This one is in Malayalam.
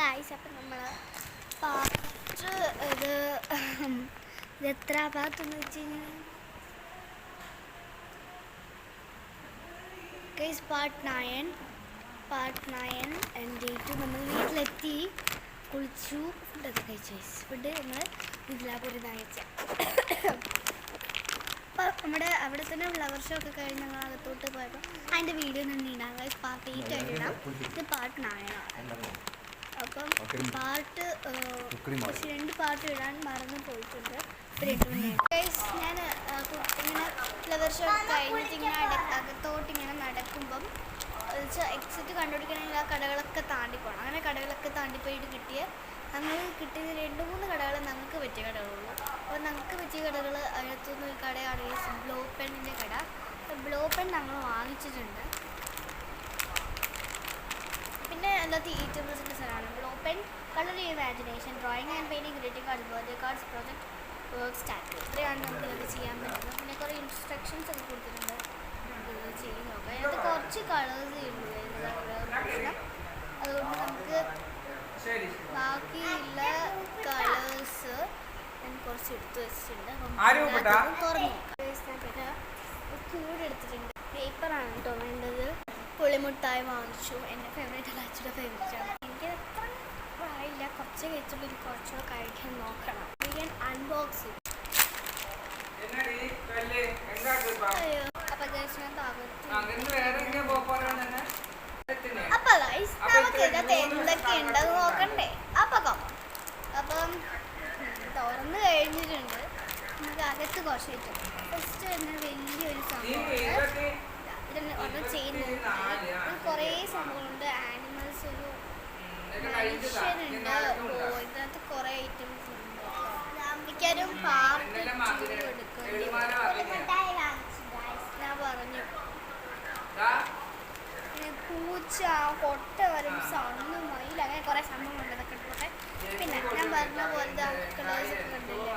ഗായ്സ്, അപ്പം നമ്മൾ പാർട്ട് ഇത് എത്ര ഭാഗത്തെന്ന് വെച്ച് കഴിഞ്ഞാൽ ഗൈസ് പാർട്ട് 9 എൻ്റെ നമ്മൾ വീട്ടിലെത്തി, കുളിച്ചു, ഫുഡൊക്കെ കഴിച്ചു. ഫുഡ് നമ്മൾ വീട്ടിലാപ്പൊരു കഴിച്ച. അപ്പോൾ നമ്മുടെ അവിടെ തന്നെ ഫ്ലവർ ഷോ ഒക്കെ കഴിഞ്ഞ് ഞങ്ങൾ അകത്തോട്ട് പോയപ്പോൾ അതിൻ്റെ വീഡിയോ തന്നെ ഇടാം ഗൈസ്. പാർട്ട് 8 ആയിട്ട് ഇടാം. ഇത് പാർട്ട് 9 ആണ്. അപ്പം പാർട്ട് 2 പാർട്ട് ഇടാൻ മറന്നു പോയിട്ടുണ്ട്. ഞാൻ ഇങ്ങനെ ഫ്ലവർ ഷോ കഴിഞ്ഞിട്ട് ഇങ്ങനെ അകത്തോട്ട് ഇങ്ങനെ നടക്കുമ്പം എക്സിറ്റ് കണ്ടുപിടിക്കണമെങ്കിൽ ആ കടകളൊക്കെ താണ്ടി പോകണം. അങ്ങനെ കടകളൊക്കെ താണ്ടിപ്പോയിട്ട് കിട്ടിയത് 2-3 കടകൾ നമുക്ക് പറ്റിയ കടകളുള്ളൂ. അപ്പോൾ നമുക്ക് പറ്റിയ കടകൾ അതിനകത്തുനിന്ന് ഒരു കടയാണ് ബ്ലോ പെന്നിൻ്റെ കട. ബ്ലോ പെൻ ഞങ്ങൾ വാങ്ങിച്ചിട്ടുണ്ട്. പിന്നെ അല്ലാത്ത ഈറ്റബിൾസിൻ്റെ സ്ഥലമാണ് blow pen, colour imagination, drawing and painting, greeting cards, birthday cards, project work, സ്റ്റാറ്റു. ഇത്രയാണ് നമുക്ക് ഇതൊക്കെ ചെയ്യാൻ പറ്റുന്നത്. പിന്നെ കുറേ ഇൻസ്ട്രക്ഷൻസ് ഒക്കെ കൊടുത്തിട്ടുണ്ട്. നമുക്കിത് ചെയ്ത് നോക്കാം. അതിനകത്ത് കുറച്ച് കളേഴ്സ് ഉള്ളൂ, പ്രശ്നം. അതുകൊണ്ട് നമുക്ക് ബാക്കിയുള്ള കളേഴ്സ് ഞാൻ കുറച്ച് എടുത്ത് വെച്ചിട്ടുണ്ട്. അപ്പം തുറന്നു നോക്കാം. പിന്നെ കൂടെ എടുത്തിട്ടുണ്ട്. പേപ്പറാണ് കേട്ടോ വേണ്ടത്. പുളിമുട്ടായി വാങ്ങിച്ചു. എൻ്റെ ഫേവറേറ്റ് അല്ല, അച്ഛയുടെ ഫേവറേറ്റാണ്. എനിക്ക് എത്ര പ്രായമില്ല, കുറച്ച് കഴിച്ചുള്ള കുറച്ചുകൂടെ കഴിക്കാൻ നോക്കണം. ഞാൻ അൺബോക്സ് ചെയ്തു. അപ്പം നമുക്ക് ഇതിനകത്ത് എന്തൊക്കെ ഉണ്ടെന്ന് നോക്കണ്ടേ? അപ്പം തുറന്ന് കഴിഞ്ഞിട്ടുണ്ട്. നമുക്ക് അകത്ത് കുറച്ചായിട്ടുണ്ട്. ഫസ്റ്റ് തന്നെ വലിയൊരു സംഭവം ഒരെണ്ണം ചെയ്യുന്നത്. കുറേ സംഭവങ്ങളുണ്ട്. ആനിമൽസ്, ഒരു മനുഷ്യനുണ്ട്. ഇതിനകത്ത് കുറേ ഐറ്റംസ് ഉണ്ട്. മിക്കവാറും പാർട്ട് എടുക്കേണ്ടി ഞാൻ പറഞ്ഞു. പൂച്ച, കൊട്ട വരും, സണ്ണ്, മയിൽ, അങ്ങനെ കുറേ സംഭവങ്ങളുണ്ട്. അതൊക്കെ എടുത്തോട്ടെ. പിന്നെ ഞാൻ പറഞ്ഞ പോലത്തെ കളേഴ്സൊക്കെ കണ്ടില്ലേ,